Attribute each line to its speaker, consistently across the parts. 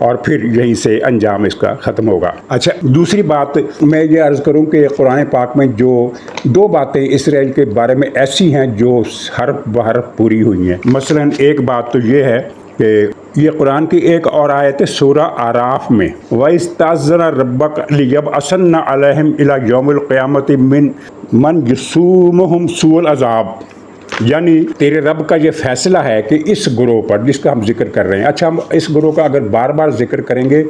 Speaker 1: اور پھر یہیں سے انجام اس کا ختم ہوگا۔ اچھا، دوسری بات میں یہ عرض کروں کہ قرآن پاک میں جو دو باتیں اسرائیل کے بارے میں ایسی ہیں جو حرف بحرف پوری ہوئی ہیں۔ مثلا ایک بات تو یہ ہے کہ یہ قرآن کی ایک اور آیت ہے سورہ اعراف میں، وَإِسْتَأْذَنَ رَبُّكَ لِيَبْعَثَنَّ عَلَيْهِمْ إِلَى يَوْمِ الْقِيَامَةِ مَنْ يَسُومُهُمْ سُوءَ الْعَذَابِ، یعنی تیرے رب کا یہ فیصلہ ہے کہ اس گروہ پر جس کا ہم ذکر کر رہے ہیں، اچھا ہم اس گروہ کا اگر بار بار ذکر کریں گے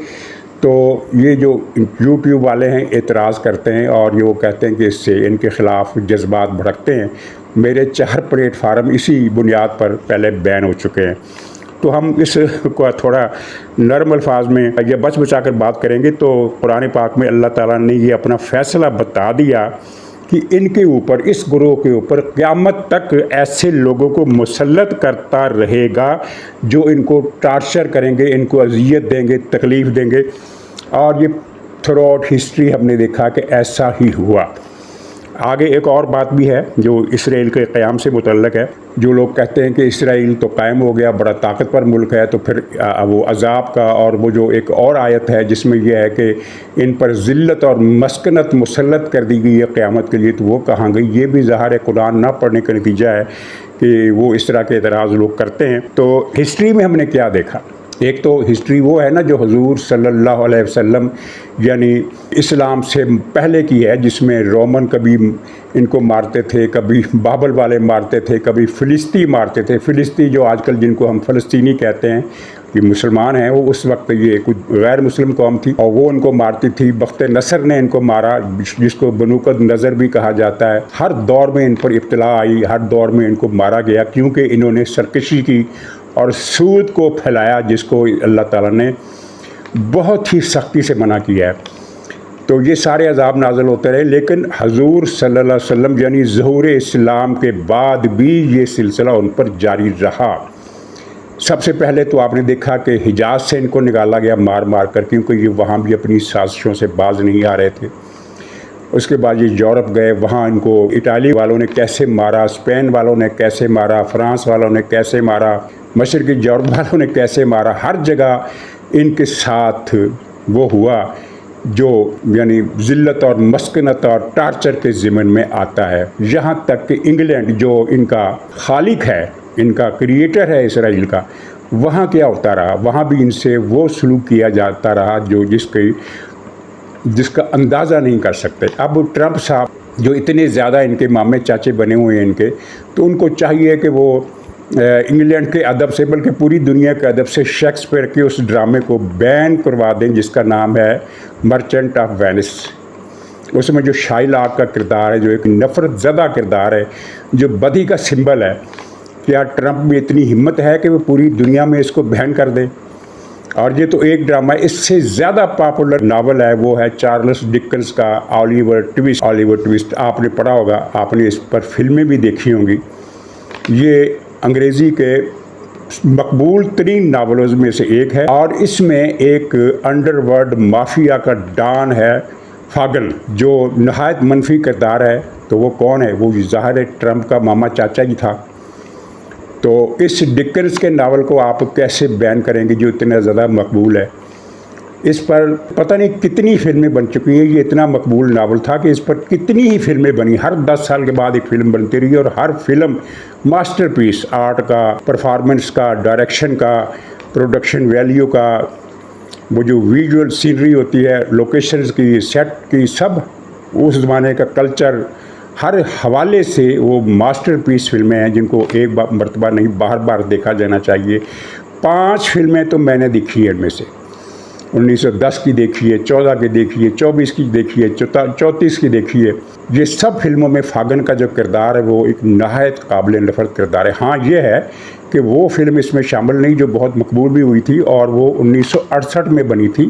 Speaker 1: تو یہ جو یوٹیوب والے ہیں اعتراض کرتے ہیں اور یہ وہ کہتے ہیں کہ اس سے ان کے خلاف جذبات بھڑکتے ہیں۔ میرے 4 پلیٹ فارم اسی بنیاد پر پہلے بین ہو چکے ہیں، تو ہم اس کو تھوڑا نرم الفاظ میں یہ بچا کر بات کریں گے۔ تو قرآن پاک میں اللہ تعالیٰ نے یہ اپنا فیصلہ بتا دیا کہ ان کے اوپر، اس گروہ کے اوپر قیامت تک ایسے لوگوں کو مسلط کرتا رہے گا جو ان کو ٹارچر کریں گے، ان کو اذیت دیں گے، تکلیف دیں گے، اور یہ تھرو آؤٹ ہسٹری ہم نے دیکھا کہ ایسا ہی ہوا۔ آگے ایک اور بات بھی ہے جو اسرائیل کے قیام سے متعلق ہے۔ جو لوگ کہتے ہیں کہ اسرائیل تو قائم ہو گیا، بڑا طاقتور ملک ہے، تو پھر وہ عذاب کا، اور وہ جو ایک اور آیت ہے جس میں یہ ہے کہ ان پر ذلت اور مسکنت مسلط کر دی گئی ہے قیامت کے لیے، تو وہ کہاں گئی؟ یہ بھی ظاہر قرآن نہ پڑھنے کا نتیجہ ہے کہ وہ اس طرح کے اعتراض لوگ کرتے ہیں۔ تو ہسٹری میں ہم نے کیا دیکھا؟ ایک تو ہسٹری وہ ہے نا جو حضور صلی اللہ علیہ وسلم یعنی اسلام سے پہلے کی ہے، جس میں رومن کبھی ان کو مارتے تھے، کبھی بابل والے مارتے تھے، کبھی فلسطی مارتے تھے۔ فلسطی جو آج کل جن کو ہم فلسطینی کہتے ہیں، یہ مسلمان ہیں، وہ اس وقت یہ کچھ غیر مسلم قوم تھی اور وہ ان کو مارتی تھی۔ بخت نصر نے ان کو مارا، جس کو بنو قد نظر بھی کہا جاتا ہے۔ ہر دور میں ان پر ابتلا آئی، ہر دور میں ان کو مارا گیا، کیونکہ انہوں نے سرکشی کی اور سود کو پھیلایا، جس کو اللہ تعالیٰ نے بہت ہی سختی سے منع کیا ہے۔ تو یہ سارے عذاب نازل ہوتے رہے، لیکن حضور صلی اللہ علیہ وسلم یعنی ظہور اسلام کے بعد بھی یہ سلسلہ ان پر جاری رہا۔ سب سے پہلے تو آپ نے دیکھا کہ حجاز سے ان کو نکالا گیا مار مار کر، کیونکہ یہ وہاں بھی اپنی سازشوں سے باز نہیں آ رہے تھے۔ اس کے بعد یہ یورپ گئے، وہاں ان کو اٹالی والوں نے کیسے مارا، اسپین والوں نے کیسے مارا، فرانس والوں نے کیسے مارا، مشرقی یورپ والوں نے کیسے مارا، ہر جگہ ان کے ساتھ وہ ہوا جو یعنی ذلت اور مسکنت اور ٹارچر کے ضمن میں آتا ہے۔ یہاں تک کہ انگلینڈ جو ان کا خالق ہے، ان کا کریٹر ہے اسرائیل کا، وہاں کیا ہوتا رہا؟ وہاں بھی ان سے وہ سلوک کیا جاتا رہا جو جس کا اندازہ نہیں کر سکتے۔ اب ٹرمپ صاحب جو اتنے زیادہ ان کے مامے چاچے بنے ہوئے ہیں ان کے، تو ان کو چاہیے کہ وہ انگلینڈ کے ادب سے بلکہ پوری دنیا کے ادب سے شیکسپیئر کے اس ڈرامے کو بین کروا دیں جس کا نام ہے مرچنٹ آف وینس۔ اس میں جو شائلاک کا کردار ہے، جو ایک نفرت زدہ کردار ہے، جو بدی کا سمبل ہے، کیا ٹرمپ میں اتنی ہمت ہے کہ وہ پوری دنیا میں اس کو بین کر دے؟ اور یہ تو ایک ڈرامہ ہے، اس سے زیادہ پاپولر ناول ہے، وہ ہے چارلس ڈکنس کا آلیور ٹویسٹ۔ آپ نے پڑھا ہوگا، آپ نے اس پر فلمیں بھی دیکھی ہوں گی۔ یہ انگریزی کے مقبول ترین ناولوں میں سے ایک ہے، اور اس میں ایک انڈر ورلڈ مافیا کا ڈان ہے فاگل، جو نہایت منفی کردار ہے۔ تو وہ کون ہے؟ وہ ظاہر ہے ٹرمپ کا ماما چاچا ہی تھا۔ تو اس ڈکنس کے ناول کو آپ کیسے بیان کریں گے جو اتنا زیادہ مقبول ہے؟ اس پر پتہ نہیں کتنی فلمیں بن چکی ہیں۔ یہ اتنا مقبول ناول تھا کہ اس پر کتنی ہی فلمیں بنی، ہر 10 سال کے بعد ایک فلم بنتی رہی، اور ہر فلم ماسٹر پیس، آرٹ کا، پرفارمنس کا، ڈائریکشن کا، پروڈکشن ویلیو کا، وہ جو ویژول سینری ہوتی ہے، لوکیشنز کی، سیٹ کی، سب اس زمانے کا کلچر، ہر حوالے سے وہ ماسٹر پیس فلمیں ہیں جن کو ایک مرتبہ نہیں بار بار دیکھا جانا چاہیے۔ 5 فلمیں تو میں نے دیکھی ہیں، ان میں سے 1910 کی دیکھی ہے، 14 کی دیکھی ہے، 24 کی دیکھی ہے، 34 کی دیکھی ہے۔ یہ سب فلموں میں فاگن کا جو کردار ہے وہ ایک نہایت قابل نفرت کردار ہے۔ ہاں یہ ہے کہ وہ فلم اس میں شامل نہیں جو بہت مقبول بھی ہوئی تھی، اور وہ 1968 میں بنی تھی،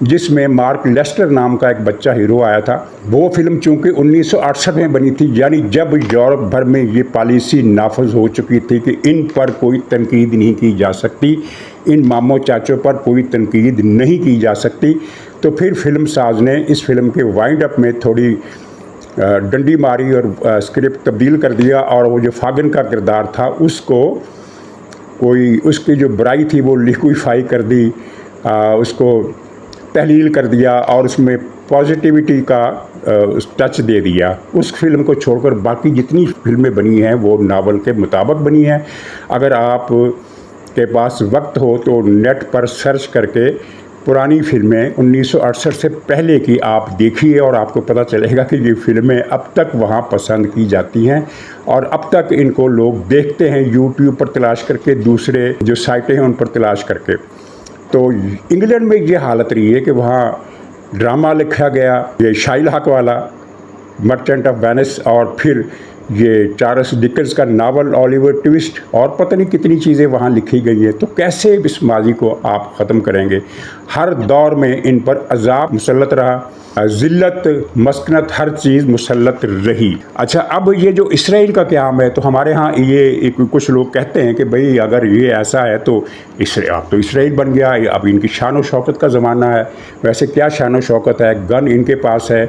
Speaker 1: جس میں مارک لیسٹر نام کا ایک بچہ ہیرو آیا تھا۔ وہ فلم چونکہ 1968 میں بنی تھی، یعنی جب یورپ بھر میں یہ پالیسی نافذ ہو چکی تھی کہ ان پر کوئی تنقید نہیں کی جا سکتی، ان ماموں چاچوں پر کوئی تنقید نہیں کی جا سکتی، تو پھر فلم ساز نے اس فلم کے وائنڈ اپ میں تھوڑی ڈنڈی ماری اور اسکرپٹ تبدیل کر دیا، اور وہ جو فاگن کا کردار تھا اس کو کوئی اس کی جو برائی تھی وہ لیکویفائی کر دی، اس کو تحلیل کر دیا اور اس میں پازیٹیوٹی کا ٹچ دے دیا. اس فلم کو چھوڑ کر باقی جتنی فلمیں بنی ہیں وہ ناول کے مطابق بنی ہیں. اگر آپ کے پاس وقت ہو تو نیٹ پر سرچ کر کے پرانی فلمیں 1968 سے پہلے کی آپ دیکھیے اور آپ کو پتہ چلے گا کہ یہ فلمیں اب تک وہاں پسند کی جاتی ہیں اور اب تک ان کو لوگ دیکھتے ہیں یوٹیوب پر تلاش کر کے, دوسرے جو سائٹیں ہیں ان پر تلاش کر کے. تو انگلینڈ میں یہ حالت رہی ہے کہ وہاں ڈرامہ لکھا گیا, یہ شائل حق والا مرچنٹ آف وینس, اور پھر یہ چارلس ڈکنز کا ناول اولیور ٹوسٹ, اور پتہ نہیں کتنی چیزیں وہاں لکھی گئی ہیں. تو کیسے اس ماضی کو آپ ختم کریں گے؟ ہر دور میں ان پر عذاب مسلط رہا, ذلت, مسکنت, ہر چیز مسلط رہی. اچھا, اب یہ جو اسرائیل کا قیام ہے تو ہمارے ہاں یہ کچھ لوگ کہتے ہیں کہ بھئی اگر یہ ایسا ہے تو اب تو اسرائیل بن گیا, اب ان کی شان و شوکت کا زمانہ ہے. ویسے کیا شان و شوکت ہے؟ گن ان کے پاس ہے,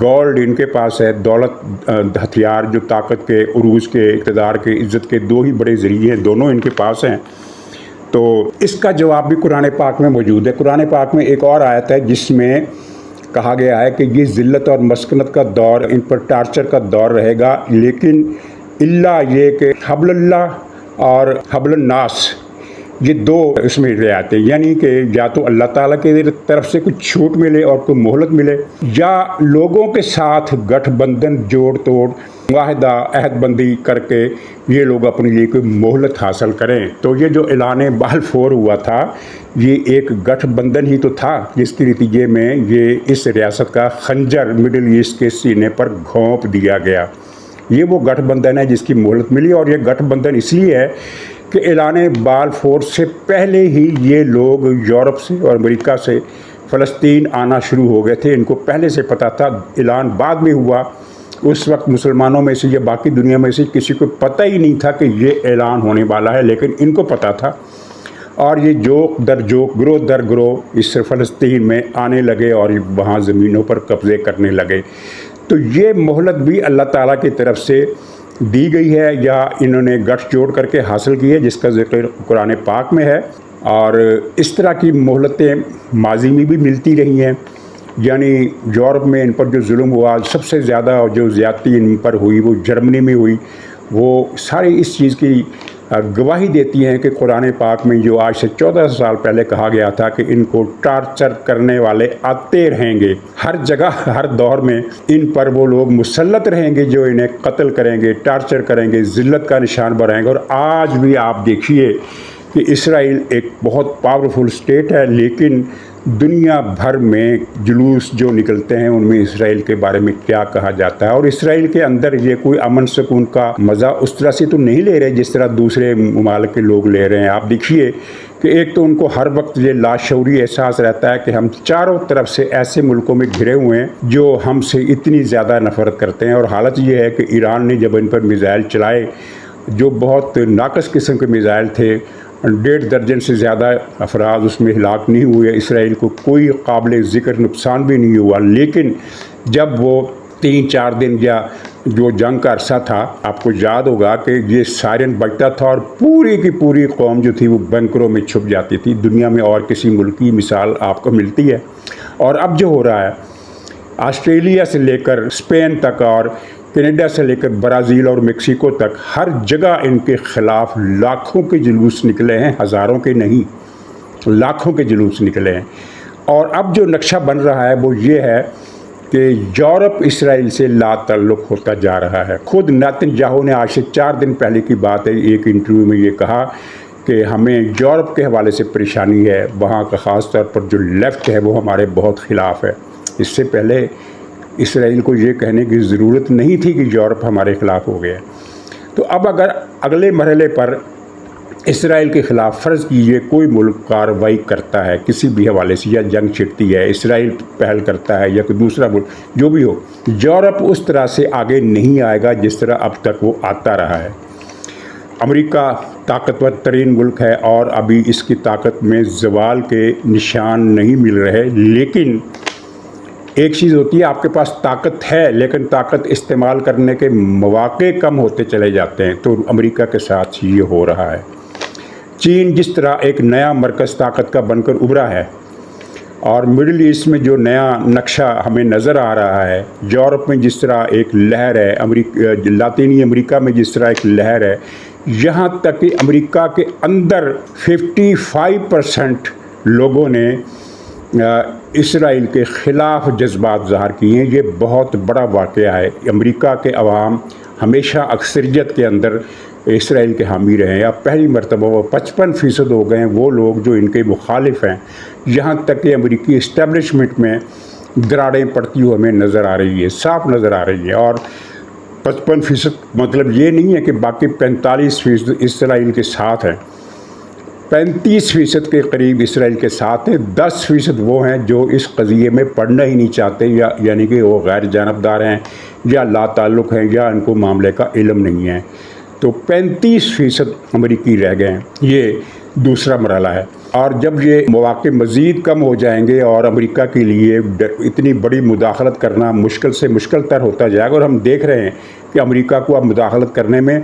Speaker 1: گولڈ ان کے پاس ہے, دولت, ہتھیار جو طاقت کے, عروج کے, اقتدار کے, عزت کے دو ہی بڑے ذریعے ہیں, دونوں ان کے پاس ہیں. تو اس کا جواب بھی قرآن پاک میں موجود ہے. قرآن پاک میں ایک اور آیت ہے جس میں کہا گیا ہے کہ یہ ذلت اور مسکنت کا دور, ان پر ٹارچر کا دور رہے گا, لیکن اللہ یہ کہ حبل اللہ اور حبل الناس, یہ دو اس میں رعایتیں, یعنی کہ یا تو اللہ تعالیٰ کی طرف سے کچھ چھوٹ ملے اور کوئی مہلت ملے, یا لوگوں کے ساتھ گٹھ بندھن, جوڑ توڑ, معاہدہ, عہد بندی کر کے یہ لوگ اپنے لیے کوئی مہلت حاصل کریں. تو یہ جو اعلان بلفور ہوا تھا یہ ایک گٹھ بندھن ہی تو تھا, جس کے نتیجے میں یہ اس ریاست کا خنجر مڈل ایسٹ کے سینے پر گھونپ دیا گیا. یہ وہ گٹھ بندھن ہے جس کی مہلت ملی, اور یہ گٹھ بندھن اس لیے ہے کہ اعلان بلفور سے پہلے ہی یہ لوگ یورپ سے اور امریکہ سے فلسطین آنا شروع ہو گئے تھے. ان کو پہلے سے پتہ تھا, اعلان بعد میں ہوا. اس وقت مسلمانوں میں سے یا باقی دنیا میں سے کسی کو پتہ ہی نہیں تھا کہ یہ اعلان ہونے والا ہے, لیکن ان کو پتہ تھا, اور یہ جوک در جوک, گروہ در گروہ اس فلسطین میں آنے لگے اور وہاں زمینوں پر قبضے کرنے لگے. تو یہ مہلت بھی اللہ تعالیٰ کی طرف سے دی گئی ہے یا انہوں نے گٹھ جوڑ کر کے حاصل کی ہے, جس کا ذکر قرآن پاک میں ہے. اور اس طرح کی مہلتیں ماضی میں بھی ملتی رہی ہیں. یعنی یورپ میں ان پر جو ظلم ہوا, سب سے زیادہ جو زیادتی ان پر ہوئی وہ جرمنی میں ہوئی. وہ سارے اس چیز کی گواہی دیتی ہیں کہ قرآن پاک میں جو آج سے 14 سال پہلے کہا گیا تھا کہ ان کو ٹارچر کرنے والے آتے رہیں گے, ہر جگہ ہر دور میں ان پر وہ لوگ مسلط رہیں گے جو انہیں قتل کریں گے, ٹارچر کریں گے, ذلت کا نشان بنائیں گے. اور آج بھی آپ دیکھیے کہ اسرائیل ایک بہت پاورفل اسٹیٹ ہے, لیکن دنیا بھر میں جلوس جو نکلتے ہیں ان میں اسرائیل کے بارے میں کیا کہا جاتا ہے. اور اسرائیل کے اندر یہ کوئی امن سکون کا مزہ اس طرح سے تو نہیں لے رہے جس طرح دوسرے ممالک کے لوگ لے رہے ہیں. آپ دیکھیے کہ ایک تو ان کو ہر وقت یہ لاشعوری احساس رہتا ہے کہ ہم چاروں طرف سے ایسے ملکوں میں گھرے ہوئے ہیں جو ہم سے اتنی زیادہ نفرت کرتے ہیں. اور حالت یہ ہے کہ ایران نے جب ان پر میزائل چلائے جو بہت ناقص قسم کے میزائل تھے, 1.5 درجن سے زیادہ افراد اس میں ہلاک نہیں ہوئے, اسرائیل کو کوئی قابل ذکر نقصان بھی نہیں ہوا. لیکن جب وہ 3-4 دن یا جو جنگ کا عرصہ تھا, آپ کو یاد ہوگا کہ یہ سائرن بجتا تھا اور پوری کی پوری قوم جو تھی وہ بنکروں میں چھپ جاتی تھی. دنیا میں اور کسی ملک کی مثال آپ کو ملتی ہے؟ اور اب جو ہو رہا ہے آسٹریلیا سے لے کر اسپین تک اور کینیڈا سے لے کر برازیل اور میکسیکو تک ہر جگہ ان کے خلاف لاکھوں کے جلوس نکلے ہیں, ہزاروں کے نہیں, لاکھوں کے جلوس نکلے ہیں. اور اب جو نقشہ بن رہا ہے وہ یہ ہے کہ یورپ اسرائیل سے لا تعلق ہوتا جا رہا ہے. خود نیتن یاہو نے آج سے 4 دن پہلے کی بات ہے, ایک انٹرویو میں یہ کہا کہ ہمیں یورپ کے حوالے سے پریشانی ہے, وہاں کا خاص طور پر جو لیفٹ ہے وہ ہمارے بہت خلاف ہے. اس سے پہلے اسرائیل کو یہ کہنے کی ضرورت نہیں تھی کہ یورپ ہمارے خلاف ہو گیا. تو اب اگر اگلے مرحلے پر اسرائیل کے خلاف فرض کیجیے کوئی ملک کارروائی کرتا ہے کسی بھی حوالے سے, یا جنگ چھڑتی ہے, اسرائیل پہل کرتا ہے یا کوئی دوسرا ملک جو بھی ہو, یورپ اس طرح سے آگے نہیں آئے گا جس طرح اب تک وہ آتا رہا ہے. امریکہ طاقتور ترین ملک ہے اور ابھی اس کی طاقت میں زوال کے نشان نہیں مل رہے. لیکن ایک چیز ہوتی ہے, آپ کے پاس طاقت ہے لیکن طاقت استعمال کرنے کے مواقع کم ہوتے چلے جاتے ہیں. تو امریکہ کے ساتھ یہ ہو رہا ہے. چین جس طرح ایک نیا مرکز طاقت کا بن کر ابھرا ہے اور مڈل ایسٹ میں جو نیا نقشہ ہمیں نظر آ رہا ہے، یورپ میں جس طرح ایک لہر ہے، لاطینی امریکہ میں جس طرح ایک لہر ہے، یہاں تک کہ امریکہ کے اندر 55% لوگوں نے اسرائیل کے خلاف جذبات ظاہر کیے ہیں۔ یہ بہت بڑا واقعہ ہے۔ امریکہ کے عوام ہمیشہ اکثریت کے اندر اسرائیل کے حامی رہے ہیں۔ اب پہلی مرتبہ وہ 55% ہو گئے ہیں وہ لوگ جو ان کے مخالف ہیں، یہاں تک کہ امریکی اسٹیبلشمنٹ میں دراڑیں پڑتی ہوئی ہمیں نظر آ رہی ہے، صاف نظر آ رہی ہے۔ اور 55% مطلب یہ نہیں ہے کہ باقی 45% اسرائیل کے ساتھ ہیں، 35% کے قریب اسرائیل کے ساتھ ہیں، 10% وہ ہیں جو اس قضیے میں پڑھنا ہی نہیں چاہتے، یعنی کہ وہ غیر جانبدار ہیں یا لا تعلق ہیں یا ان کو معاملے کا علم نہیں ہے۔ تو 35% امریکی رہ گئے ہیں۔ یہ دوسرا مرحلہ ہے۔ اور جب یہ مواقع مزید کم ہو جائیں گے اور امریکہ کے لیے اتنی بڑی مداخلت کرنا مشکل سے مشکل تر ہوتا جائے گا، اور ہم دیکھ رہے ہیں کہ امریکہ کو اب مداخلت کرنے میں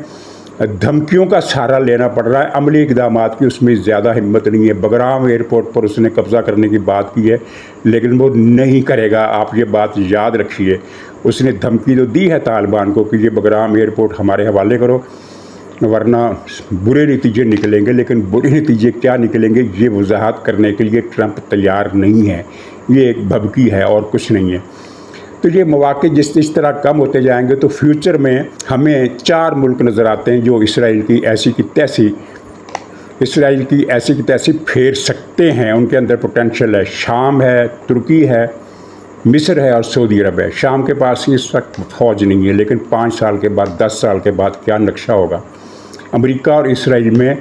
Speaker 1: دھمکیوں کا سہارا لینا پڑ رہا ہے، عملی اقدامات کی اس میں زیادہ ہمت نہیں ہے۔ بگرام ایئرپورٹ پر اس نے قبضہ کرنے کی بات کی ہے، لیکن وہ نہیں کرے گا، آپ یہ بات یاد رکھیے۔ اس نے دھمکی تو دی ہے طالبان کو کہ یہ بگرام ایئرپورٹ ہمارے حوالے کرو ورنہ برے نتیجے نکلیں گے، لیکن برے نتیجے کیا نکلیں گے یہ وضاحت کرنے کے لیے ٹرمپ تیار نہیں ہے۔ یہ ایک بھبکی ہے اور کچھ نہیں ہے۔ تو یہ مواقع جس طرح کم ہوتے جائیں گے تو فیوچر میں ہمیں 4 ملک نظر آتے ہیں جو اسرائیل کی ایسی کی تیسی پھیر سکتے ہیں، ان کے اندر پوٹینشل ہے۔ شام ہے، ترکی ہے، مصر ہے اور سعودی عرب ہے۔ شام کے پاس اس وقت فوج نہیں ہے، لیکن 5 سال کے بعد 10 سال کے بعد کیا نقشہ ہوگا۔ امریکہ اور اسرائیل میں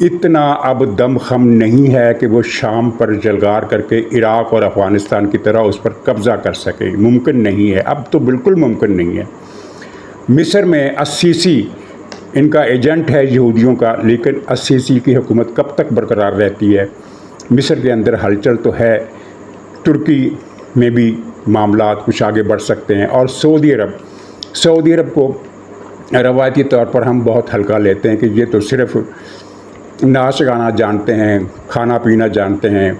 Speaker 1: اتنا اب دم خم نہیں ہے کہ وہ شام پر جلگار کر کے عراق اور افغانستان کی طرح اس پر قبضہ کر سکے، ممکن نہیں ہے، اب تو بالکل ممکن نہیں ہے۔ مصر میں السیسی ان کا ایجنٹ ہے یہودیوں کا، لیکن السیسی کی حکومت کب تک برقرار رہتی ہے؟ مصر کے اندر ہلچل تو ہے، ترکی میں بھی معاملات کچھ آگے بڑھ سکتے ہیں، اور سعودی عرب کو روایتی طور پر ہم بہت ہلکا لیتے ہیں کہ یہ تو صرف ناچ گانا جانتے ہیں، کھانا پینا جانتے ہیں،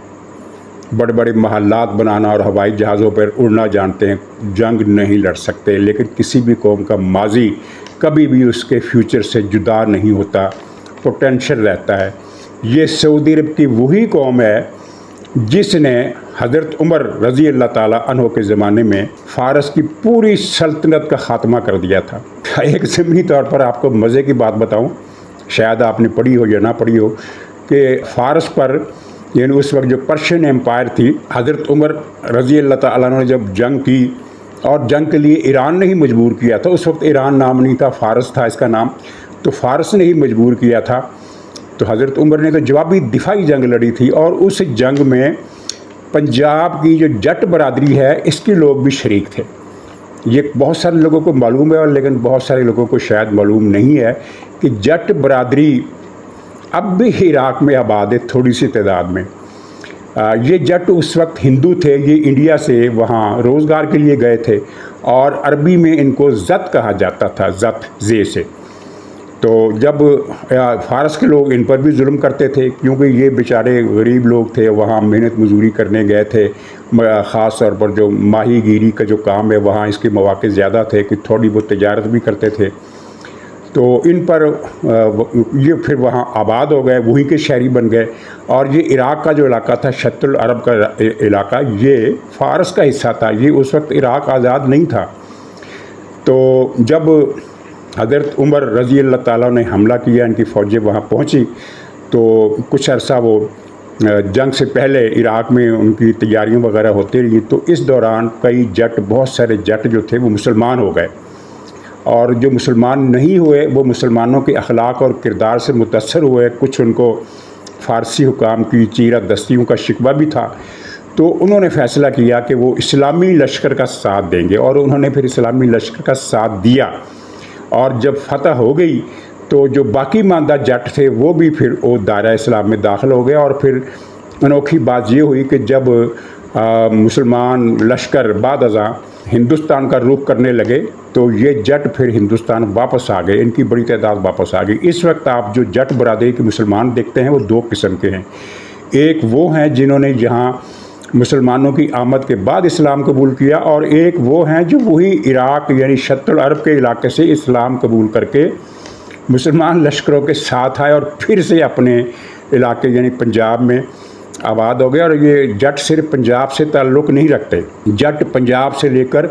Speaker 1: بڑے بڑے محلات بنانا اور ہوائی جہازوں پر اڑنا جانتے ہیں، جنگ نہیں لڑ سکتے۔ لیکن کسی بھی قوم کا ماضی کبھی بھی اس کے فیوچر سے جدا نہیں ہوتا، پوٹینشل رہتا ہے۔ یہ سعودی عرب کی وہی قوم ہے جس نے حضرت عمر رضی اللہ تعالیٰ عنہ کے زمانے میں فارس کی پوری سلطنت کا خاتمہ کر دیا تھا۔ ایک ضمنی طور پر آپ کو مزے کی بات بتاؤں، شاید آپ نے پڑھی ہو یا نہ پڑھی ہو، کہ فارس پر یعنی اس وقت جو پرشین امپائر تھی، حضرت عمر رضی اللہ تعالیٰ عنہ نے جب جنگ کی، اور جنگ کے لیے ایران نے ہی مجبور کیا تھا، اس وقت ایران نام نہیں تھا، فارس تھا اس کا نام، تو فارس نے ہی مجبور کیا تھا۔ تو حضرت عمر نے تو جوابی دفاعی جنگ لڑی تھی، اور اس جنگ میں پنجاب کی جو جٹ برادری ہے اس کے لوگ بھی شریک تھے۔ یہ بہت سارے لوگوں کو معلوم ہے، اور لیکن بہت سارے لوگوں کو شاید معلوم نہیں ہے کہ جٹ برادری اب بھی عراق میں آباد ہے، تھوڑی سی تعداد میں۔ یہ جٹ اس وقت ہندو تھے، یہ انڈیا سے وہاں روزگار کے لیے گئے تھے، اور عربی میں ان کو زت کہا جاتا تھا، زت زے سے۔ تو جب فارس کے لوگ ان پر بھی ظلم کرتے تھے، کیونکہ یہ بیچارے غریب لوگ تھے، وہاں محنت مزدوری کرنے گئے تھے، خاص طور پر جو ماہی گیری کا جو کام ہے وہاں اس کے مواقع زیادہ تھے کہ تھوڑی بہت تجارت بھی کرتے تھے، تو ان پر یہ پھر وہاں آباد ہو گئے، وہیں کے شہری بن گئے۔ اور یہ عراق کا جو علاقہ تھا، شط العرب کا علاقہ، یہ فارس کا حصہ تھا، یہ اس وقت عراق آزاد نہیں تھا۔ تو جب حضرت عمر رضی اللہ تعالیٰ نے حملہ کیا، ان کی فوجیں وہاں پہنچی، تو کچھ عرصہ وہ جنگ سے پہلے عراق میں ان کی تیاریاں وغیرہ ہوتی رہی، تو اس دوران کئی جٹ، بہت سارے جٹ جو تھے وہ مسلمان ہو گئے، اور جو مسلمان نہیں ہوئے وہ مسلمانوں کے اخلاق اور کردار سے متاثر ہوئے۔ کچھ ان کو فارسی حکام کی چیرہ دستیوں کا شکوہ بھی تھا، تو انہوں نے فیصلہ کیا کہ وہ اسلامی لشکر کا ساتھ دیں گے، اور انہوں نے پھر اسلامی لشکر کا ساتھ دیا۔ اور جب فتح ہو گئی تو جو باقی ماندہ جٹ تھے وہ بھی پھر وہ دائرہ اسلام میں داخل ہو گئے، اور پھر انوکھی بات یہ ہوئی کہ جب مسلمان لشکر بعد ازاں ہندوستان کا رخ کرنے لگے تو یہ جٹ پھر ہندوستان واپس آ گئے، ان کی بڑی تعداد واپس آ گئی۔ اس وقت آپ جو جٹ برادری کے مسلمان دیکھتے ہیں وہ دو قسم کے ہیں، ایک وہ ہیں جنہوں نے یہاں مسلمانوں کی آمد کے بعد اسلام قبول کیا، اور ایک وہ ہیں جو وہی عراق یعنی شرق العرب کے علاقے سے اسلام قبول کر کے مسلمان لشکروں کے ساتھ آئے اور پھر سے اپنے علاقے یعنی پنجاب میں آباد ہو گئے۔ اور یہ جٹ صرف پنجاب سے تعلق نہیں رکھتے، جٹ پنجاب سے لے کر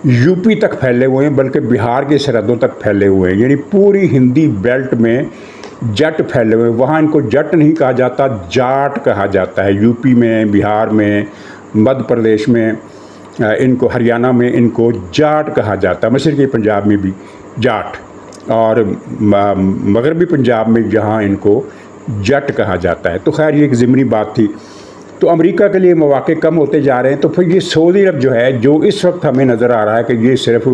Speaker 1: یو پی تک پھیلے ہوئے ہیں، بلکہ بہار کی سرحدوں تک پھیلے ہوئے ہیں، یعنی پوری ہندی بیلٹ میں جٹ پھیلے ہوئے ہیں۔ وہاں ان کو جٹ نہیں کہا جاتا، جاٹ کہا جاتا ہے۔ یو پی میں، بہار میں، مدھیہ پردیش میں، ان کو ہریانہ میں ان کو جاٹ کہا جاتا ہے، مشرقی پنجاب میں بھی جاٹ، اور مغربی پنجاب میں جہاں ان کو جٹ کہا جاتا ہے۔ تو خیر یہ ایک ضمنی بات تھی۔ تو امریکہ کے لیے مواقع کم ہوتے جا رہے ہیں، تو پھر یہ سعودی عرب جو ہے، جو اس وقت ہمیں نظر آ رہا ہے کہ یہ صرف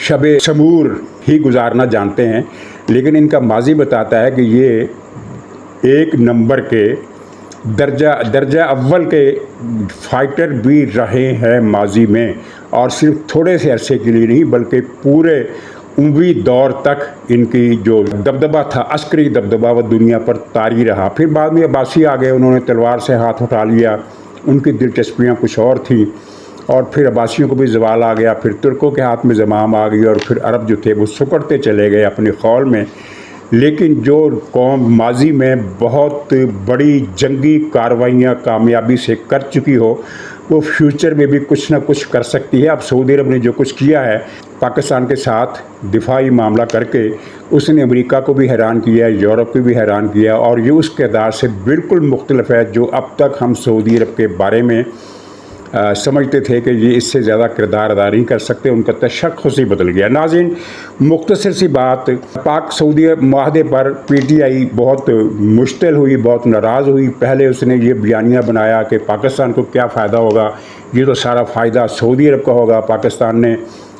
Speaker 1: شب سمور ہی گزارنا جانتے ہیں، لیکن ان کا ماضی بتاتا ہے کہ یہ ایک نمبر کے درجہ اول کے فائٹر بھی رہے ہیں ماضی میں، اور صرف تھوڑے سے عرصے کے لیے نہیں بلکہ پورے اموی دور تک ان کی جو دبدبہ تھا، عسکری دبدبہ، وہ دنیا پر طاری رہا۔ پھر بعد میں عباسی آ گئے، انہوں نے تلوار سے ہاتھ اٹھا لیا، ان کی دلچسپیاں کچھ اور تھیں، اور پھر عباسیوں کو بھی زوال آ گیا، پھر ترکوں کے ہاتھ میں زمام آ گئی، اور پھر عرب جو تھے وہ سکڑتے چلے گئے اپنے خول میں۔ لیکن جو قوم ماضی میں بہت بڑی جنگی کارروائیاں کامیابی سے کر چکی ہو، وہ فیوچر میں بھی کچھ نہ کچھ کر سکتی ہے۔ اب سعودی عرب نے جو کچھ کیا ہے پاکستان کے ساتھ دفاعی معاملہ کر کے، اس نے امریکہ کو بھی حیران کیا ہے، یورپ کو بھی حیران کیا، اور یہ اس کردار سے بالکل مختلف ہے جو اب تک ہم سعودی عرب کے بارے میں سمجھتے تھے کہ یہ اس سے زیادہ کردار ادا نہیں کر سکتے۔ ان کا تشخص ہی بدل گیا۔ ناظرین، مختصر سی بات، پاک سعودی معاہدے پر پی ٹی آئی بہت مشتعل ہوئی، بہت ناراض ہوئی۔ پہلے اس نے یہ بیانیہ بنایا کہ پاکستان کو کیا فائدہ ہوگا، یہ تو سارا فائدہ سعودی عرب کا ہوگا۔ پاکستان نے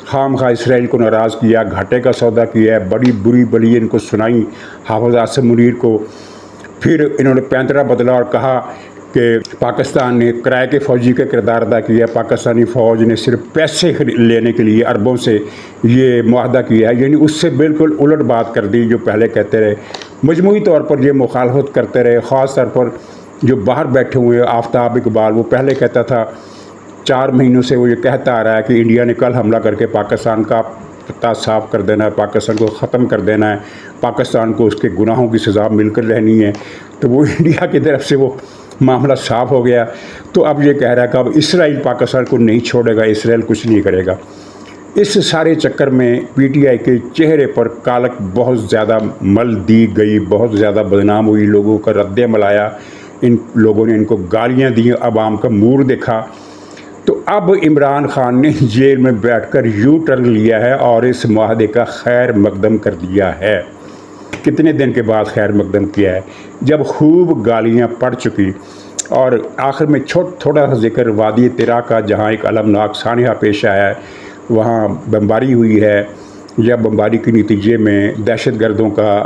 Speaker 1: خام خواہ اسرائیل کو ناراض کیا، گھاٹے کا سودا کیا ہے، بڑی بری بلی ان کو سنائی حافظ عاصم منیر کو۔ پھر انہوں نے پینترا بدلا اور کہا کہ پاکستان نے کرائے کے فوجی کا کردار ادا کیا، پاکستانی فوج نے صرف پیسے لینے کے لیے عربوں سے یہ معاہدہ کیا ہے، یعنی اس سے بالکل الٹ بات کر دی جو پہلے کہتے رہے۔ مجموعی طور پر یہ مخالفت کرتے رہے، خاص طور پر جو باہر بیٹھے ہوئے آفتاب اقبال، وہ پہلے کہتا تھا 4 مہینوں سے وہ یہ کہتا آ رہا ہے کہ انڈیا نے کل حملہ کر کے پاکستان کا پتہ صاف کر دینا ہے، پاکستان کو ختم کر دینا ہے، پاکستان کو اس کے گناہوں کی سزا مل کر رہنی ہے۔ تو وہ انڈیا کی طرف سے وہ معاملہ صاف ہو گیا۔ تو اب یہ کہہ رہا ہے کہ اب اسرائیل پاکستان کو نہیں چھوڑے گا، اسرائیل کچھ نہیں کرے گا۔ اس سارے چکر میں پی ٹی آئی کے چہرے پر کالک بہت زیادہ مل دی گئی، بہت زیادہ بدنام ہوئی، لوگوں کا رد عمل آیا، ان لوگوں نے ان کو گالیاں دیں، عوام کا مور دیکھا۔ تو اب عمران خان نے جیل میں بیٹھ کر یو ٹرن لیا ہے اور اس معاہدے کا خیر مقدم کر دیا ہے۔ کتنے دن کے بعد خیر مقدم کیا ہے؟ جب خوب گالیاں پڑ چکی، اور آخر میں تھوڑا سا ذکر وادی ترا کا، جہاں ایک المناک سانحہ پیش آیا ہے، وہاں بمباری ہوئی ہے، یا بمباری کے نتیجے میں دہشت گردوں کا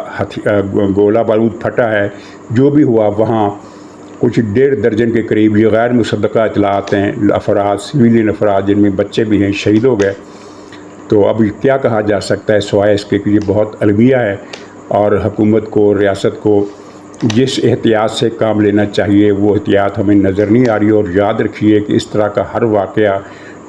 Speaker 1: گولہ بارود پھٹا ہے، جو بھی ہوا وہاں کچھ 1.5 درجن کے قریب یہ غیر مصدقہ اطلاعات ہیں، افراد، سویلین افراد جن میں بچے بھی ہیں، شہید ہو گئے۔ تو اب کیا کہا جا سکتا ہے سوائے اس کے کہ یہ بہت المیہ ہے، اور حکومت کو، ریاست کو جس احتیاط سے کام لینا چاہیے وہ احتیاط ہمیں نظر نہیں آ رہی۔ اور یاد رکھیے کہ اس طرح کا ہر واقعہ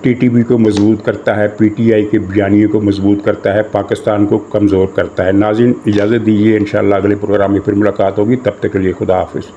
Speaker 1: ٹی ٹی وی کو مضبوط کرتا ہے، پی ٹی آئی کے بیانیے کو مضبوط کرتا ہے، پاکستان کو کمزور کرتا ہے۔ ناظرین، اجازت دیجیے، انشاءاللہ اگلے پروگرام میں پھر ملاقات ہوگی، تب تک کے لیے خدا حافظ۔